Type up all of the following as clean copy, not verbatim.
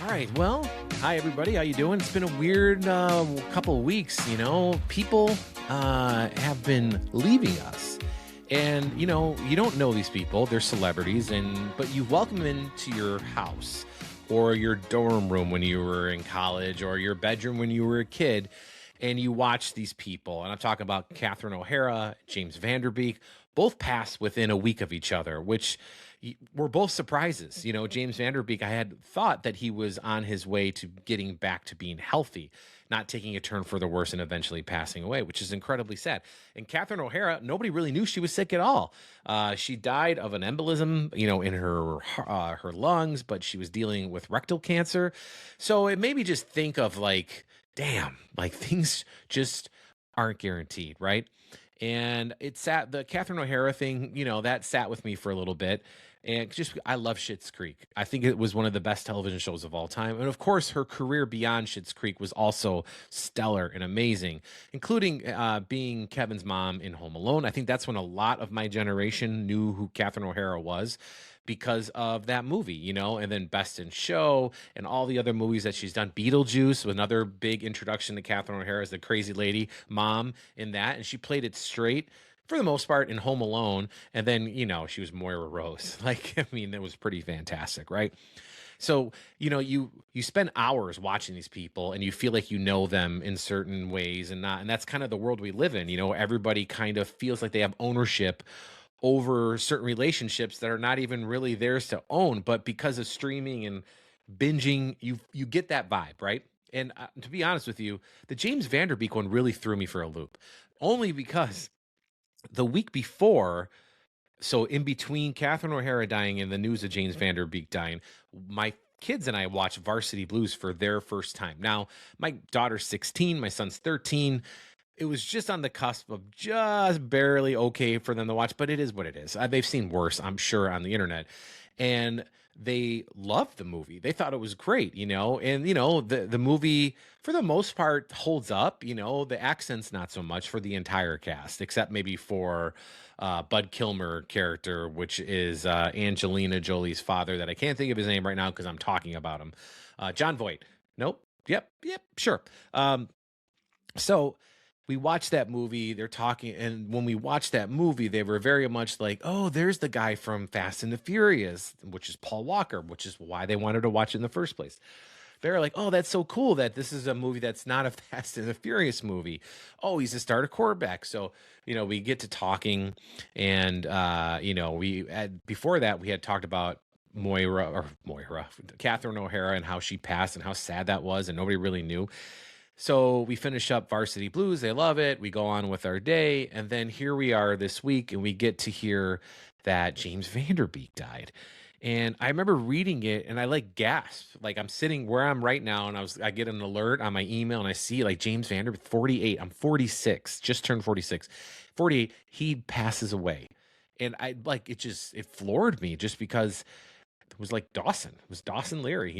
All right. Well, hi everybody. How you doing? It's been a weird couple of weeks. People have been leaving us, and you don't know these people. They're celebrities, but you welcome them into your house or your dorm room when you were in college or your bedroom when you were a kid, and you watch these people. And I'm talking about Catherine O'Hara, James Vanderbeek, both passed within a week of each other, which were both surprises. James Vanderbeek, I had thought that he was on his way to getting back to being healthy, not taking a turn for the worse and eventually passing away, which is incredibly sad. And Catherine O'Hara, nobody really knew she was sick at all. She died of an embolism, in her lungs, but she was dealing with rectal cancer. So it made me just think of like, damn, like things just aren't guaranteed, right? And it sat the Catherine O'Hara thing, that sat with me for a little bit. And just, I love Schitt's Creek. I think it was one of the best television shows of all time. And of course, her career beyond Schitt's Creek was also stellar and amazing, including being Kevin's mom in Home Alone. I think that's when a lot of my generation knew who Catherine O'Hara was because of that movie, and then Best in Show and all the other movies that she's done. Beetlejuice, another big introduction to Catherine O'Hara as the crazy lady mom in that. And she played it straight for the most part in Home Alone. And then, she was Moira Rose. Like, I mean, that was pretty fantastic, right? So, you spend hours watching these people and you feel like you know them in certain ways and that's kind of the world we live in. Everybody kind of feels like they have ownership over certain relationships that are not even really theirs to own, but because of streaming and binging, you get that vibe, right? And to be honest with you, the James Vanderbeek one really threw me for a loop, only because the week before, so in between Catherine O'Hara dying and the news of James Vanderbeek dying, my kids and I watched Varsity Blues for their first time. Now, my daughter's 16, my son's 13. It was just on the cusp of just barely okay for them to watch, but it is what it is. They've seen worse, I'm sure, on the internet. And they loved the movie. They thought it was great, and the movie for the most part holds up. The accent's not so much for the entire cast, except maybe for Bud Kilmer character, which is Angelina Jolie's father, that I can't think of his name right now because I'm talking about him. John Voight. Nope. Yep. Sure. So we watched that movie. They're talking, and when we watched that movie, they were very much like, "Oh, there's the guy from Fast and the Furious," which is Paul Walker, which is why they wanted to watch it in the first place. They're like, "Oh, that's so cool that this is a movie that's not a Fast and the Furious movie." Oh, he's a starter quarterback. So, we get to talking, and we had before that we had talked about Moira, Catherine O'Hara, and how she passed and how sad that was, and nobody really knew. So we finish up Varsity Blues. They love it. We go on with our day. And then here we are this week, and we get to hear that James Vanderbeek died. And I remember reading it and I like gasped. Like I'm sitting where I'm right now and I get an alert on my email and I see like James Vanderbeek, 48. I'm 46, just turned 46. 48, he passes away. And it floored me just because it was like Dawson. It was Dawson Leary,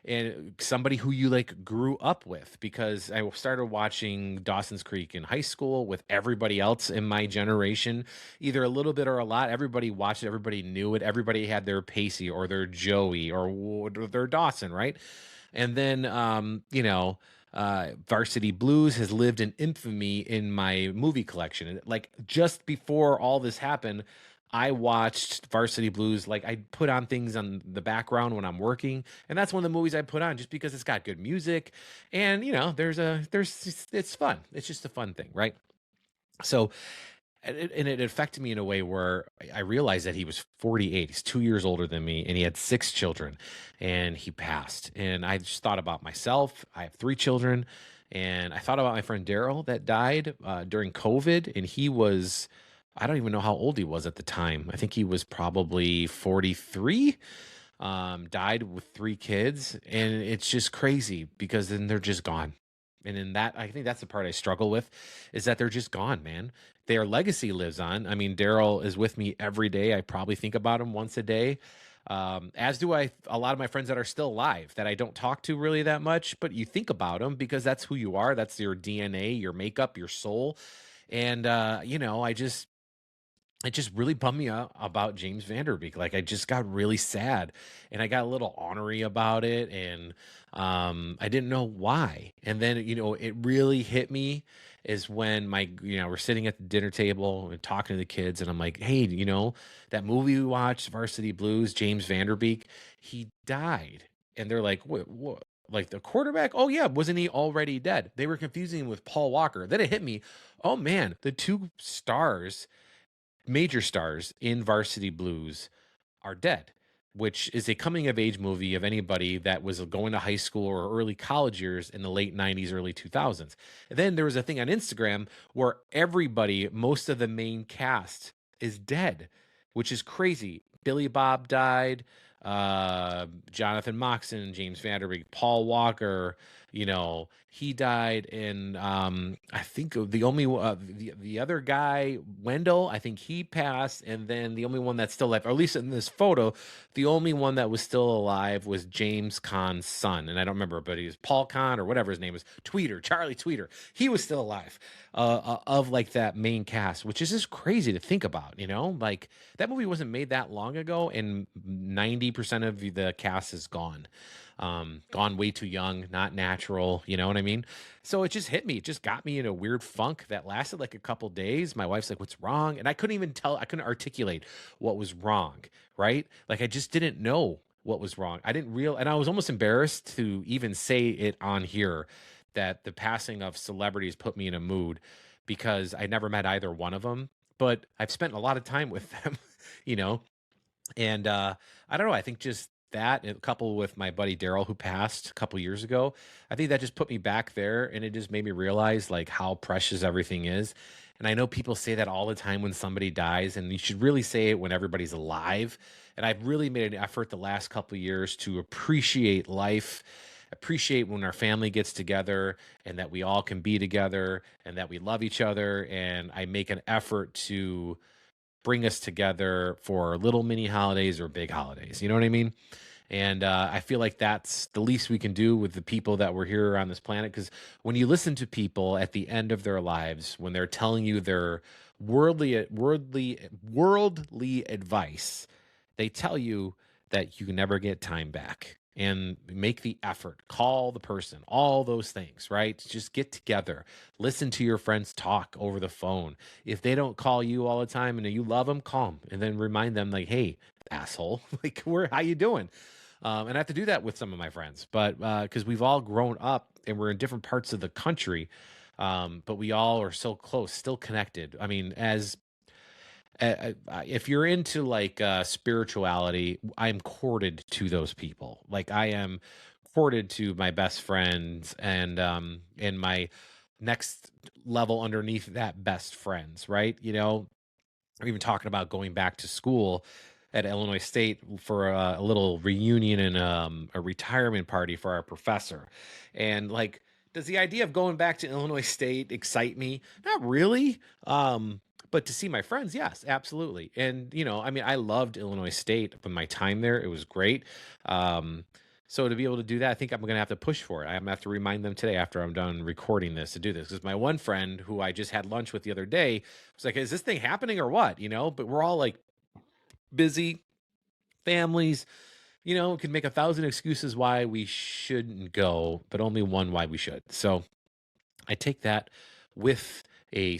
and somebody who you like grew up with, because I started watching Dawson's Creek in high school with everybody else in my generation, either a little bit or a lot. Everybody watched it. Everybody knew it. Everybody had their Pacey or their Joey or their Dawson, right? And then, Varsity Blues has lived in infamy in my movie collection. Like just before all this happened, I watched Varsity Blues. Like I put on things on the background when I'm working, and that's one of the movies I put on just because it's got good music, and it's fun. It's just a fun thing, right? So, it affected me in a way where I realized that he was 48. He's 2 years older than me, and he had 6 children, and he passed. And I just thought about myself. I have 3 children, and I thought about my friend Daryl that died during COVID, and he was. I don't even know how old he was at the time. I think he was probably 43. Died with 3 kids, and it's just crazy because then they're just gone. And in that, I think that's the part I struggle with, is that they're just gone, man. Their legacy lives on. I mean, Daryl is with me every day. I probably think about him once a day. As do a lot of my friends that are still alive that I don't talk to really that much, but you think about them because that's who you are. That's your DNA, your makeup, your soul. And, I just, it just really bummed me out about James Vanderbeek. Like I just got really sad and I got a little ornery about it. And I didn't know why. And then, it really hit me is when we're sitting at the dinner table and talking to the kids. And I'm like, hey, that movie we watched, Varsity Blues, James Vanderbeek, he died. And they're like, what? Like the quarterback? Oh, yeah. Wasn't he already dead? They were confusing him with Paul Walker. Then it hit me. Oh, man, the two stars, major stars in Varsity Blues, are dead, which is a coming of age movie of anybody that was going to high school or early college years in the late 90s, early 2000s. And then there was a thing on Instagram where everybody, most of the main cast, is dead, which is crazy. Billy Bob died, Jonathan Moxon, James Vanderbeek, Paul Walker, he died. And I think the other guy, Wendell, I think he passed. And then the only one that's still alive, or at least in this photo, the only one that was still alive was James Caan's son. And I don't remember, but he was Paul Caan or whatever his name was, Charlie Tweeter. He was still alive, of like that main cast, which is just crazy to think about. Like that movie wasn't made that long ago, and 90% of the cast is gone. Gone way too young, not natural, you know what I mean? So it just hit me. It just got me in a weird funk that lasted like a couple days. My wife's like, "What's wrong?" And I couldn't articulate what was wrong, right? Like I just didn't know what was wrong. And I was almost embarrassed to even say it on here that the passing of celebrities put me in a mood, because I never met either one of them, but I've spent a lot of time with them, you know? And I don't know. I think just that, and coupled with my buddy Daryl, who passed a couple years ago, I think that just put me back there, and it just made me realize like how precious everything is. And I know people say that all the time when somebody dies, and you should really say it when everybody's alive. And I've really made an effort the last couple of years to appreciate life, appreciate when our family gets together, and that we all can be together, and that we love each other. And I make an effort to bring us together for little mini holidays or big holidays. You know what I mean? And I feel like that's the least we can do with the people that were here on this planet. Because when you listen to people at the end of their lives, when they're telling you their worldly advice, they tell you that you can never get time back. And make the effort, call the person, all those things, right? Just get together, listen to your friends talk over the phone. If they don't call you all the time and you love them, call them and then remind them, like, hey, asshole, like, how you doing? And I have to do that with some of my friends, but because we've all grown up and we're in different parts of the country, but we all are so close, still connected. I mean, if you're into like spirituality, I'm courted to those people. Like I am courted to my best friends, and my next level underneath that, best friends, right? I'm even talking about going back to school at Illinois State for a little reunion and a retirement party for our professor. And like, does the idea of going back to Illinois State excite me? Not really. But to see my friends, yes, absolutely. And I mean, I loved Illinois State, but my time there, it was great. Um, so to be able to do that, I think I'm going to have to push for it. I'm going to have to remind them today after I'm done recording this to do this. Because my one friend who I just had lunch with the other day was like, is this thing happening or what? But we're all like busy families, can make 1,000 excuses why we shouldn't go, but only one why we should. So I take that with a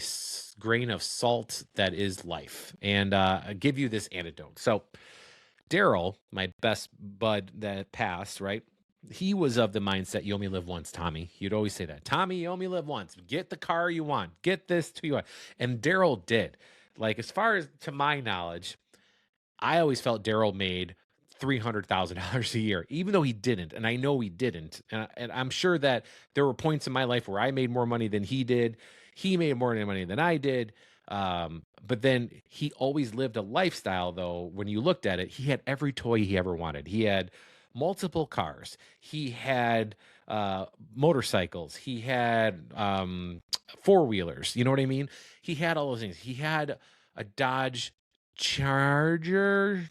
grain of salt that is life. And I give you this anecdote. So Daryl, my best bud that passed, right? He was of the mindset, you only live once, Tommy. You'd always say that. Tommy, you only live once. Get the car you want. Get this to you. And Daryl did. Like, as far as to my knowledge, I always felt Daryl made $300,000 a year, even though he didn't. And I know he didn't. And I'm sure that there were points in my life where I made more money than he did. He made more money than I did. But then he always lived a lifestyle, though, when you looked at it, he had every toy he ever wanted. He had multiple cars. He had motorcycles. He had four-wheelers. You know what I mean? He had all those things. He had a Dodge Charger.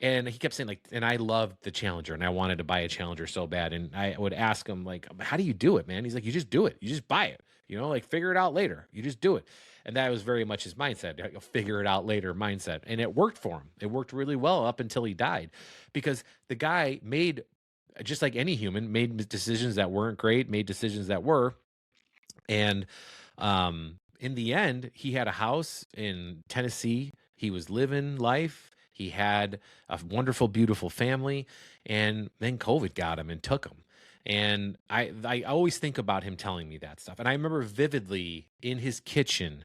And he kept saying, like, and I loved the Challenger and I wanted to buy a Challenger so bad. And I would ask him, like, how do you do it, man? He's like, you just do it. You just buy it, like, figure it out later. You just do it. And that was very much his mindset. You'll figure it out later mindset. And it worked for him. It worked really well up until he died, because the guy made, just like any human, made decisions that weren't great, made decisions that were. And in the end, he had a house in Tennessee. He was living life. He had a wonderful, beautiful family. And then COVID got him and took him. And I always think about him telling me that stuff. And I remember vividly in his kitchen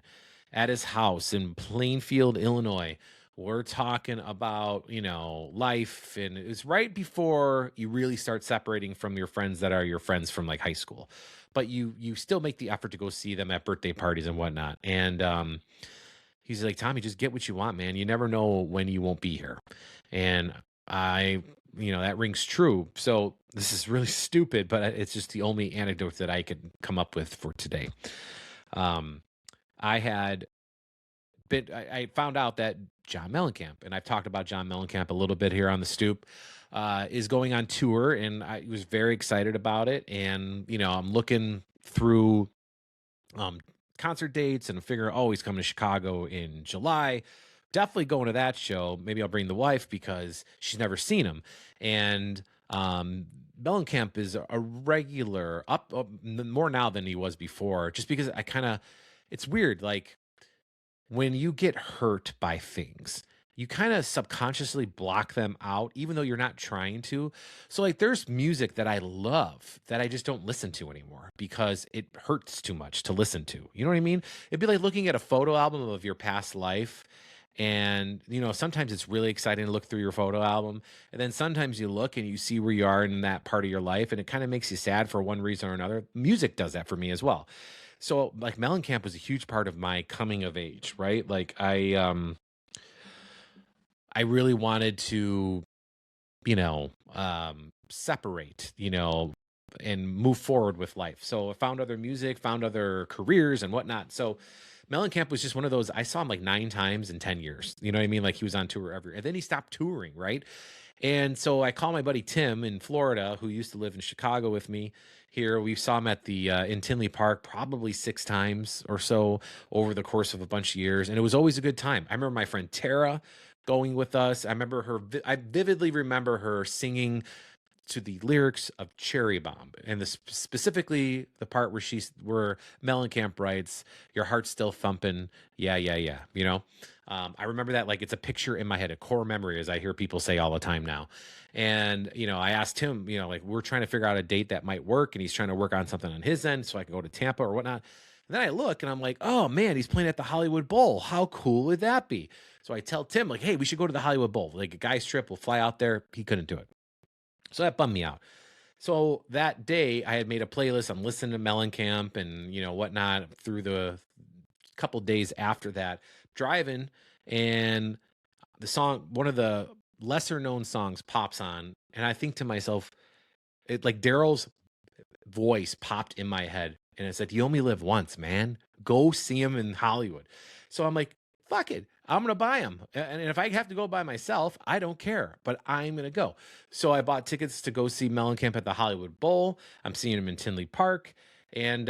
at his house in Plainfield, Illinois, we're talking about, life. And it was right before you really start separating from your friends that are your friends from like high school. But you still make the effort to go see them at birthday parties and whatnot. And he's like, Tommy, just get what you want, man. You never know when you won't be here. And that rings true. So this is really stupid, but it's just the only anecdote that I could come up with for today. I found out that John Mellencamp, and I've talked about John Mellencamp a little bit here on the Stoop, is going on tour, and I was very excited about it. And, I'm looking through concert dates and figure, he's coming to Chicago in July. Definitely going to that show. Maybe I'll bring the wife because she's never seen him. And Mellencamp is a regular, up more now than he was before, just because it's weird. Like, when you get hurt by things, you kind of subconsciously block them out, even though you're not trying to. So like, there's music that I love that I just don't listen to anymore because it hurts too much to listen to. You know what I mean? It'd be like looking at a photo album of your past life. And, sometimes it's really exciting to look through your photo album. And then sometimes you look and you see where you are in that part of your life, and it kind of makes you sad for one reason or another. Music does that for me as well. So like, Mellencamp was a huge part of my coming of age, right? Like I really wanted to, separate, and move forward with life. So I found other music, found other careers and whatnot. So Mellencamp was just one of those. I saw him like 9 times in 10 years. You know what I mean? Like, he was on tour and then he stopped touring, right? And so I call my buddy Tim in Florida, who used to live in Chicago with me here. We saw him at the in Tinley Park probably 6 times or so over the course of a bunch of years. And it was always a good time. I remember my friend Tara going with us. I vividly remember her singing to the lyrics of Cherry Bomb, and specifically the part where Mellencamp writes, "Your heart's still thumping, yeah, yeah, yeah." I remember that like it's a picture in my head, a core memory, as I hear people say all the time now. And I asked him, like, we're trying to figure out a date that might work, and he's trying to work on something on his end so I can go to Tampa or whatnot. And then I look and I'm like, oh man, he's playing at the Hollywood Bowl. How cool would that be? So I tell Tim, like, hey, we should go to the Hollywood Bowl. Like, a guy's trip, we'll fly out there. He couldn't do it. So that bummed me out. So that day I had made a playlist. I'm listening to Mellencamp and, whatnot through the couple days after that, driving, and the song, one of the lesser known songs, pops on. And I think to myself, like, Daryl's voice popped in my head. And it said, you only live once, man. Go see him in Hollywood. So I'm like, fuck it. I'm going to buy him. And if I have to go by myself, I don't care, but I'm going to go. So I bought tickets to go see Mellencamp at the Hollywood Bowl. I'm seeing him in Tinley Park. And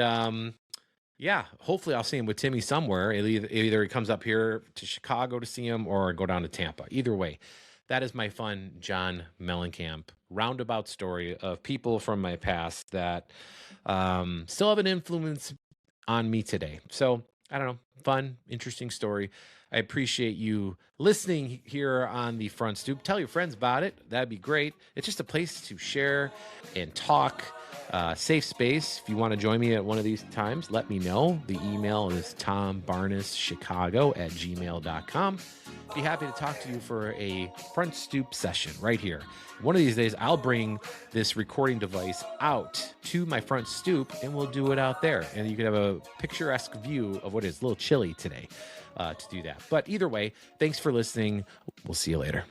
hopefully I'll see him with Timmy somewhere. Either he comes up here to Chicago to see him or go down to Tampa. Either way, that is my fun John Mellencamp roundabout story of people from my past that still have an influence on me today. So I don't know, fun, interesting story. I appreciate you listening here on the Front Stoop. Tell your friends about it. That'd be great. It's just a place to share and talk. Safe space. If you want to join me at one of these times, let me know. The email is tombarneschicago@gmail.com. Be happy to talk to you for a Front Stoop session right here. One of these days, I'll bring this recording device out to my front stoop, and we'll do it out there. And you can have a picturesque view of what is a little chilly today to do that. But either way, thanks for listening. We'll see you later.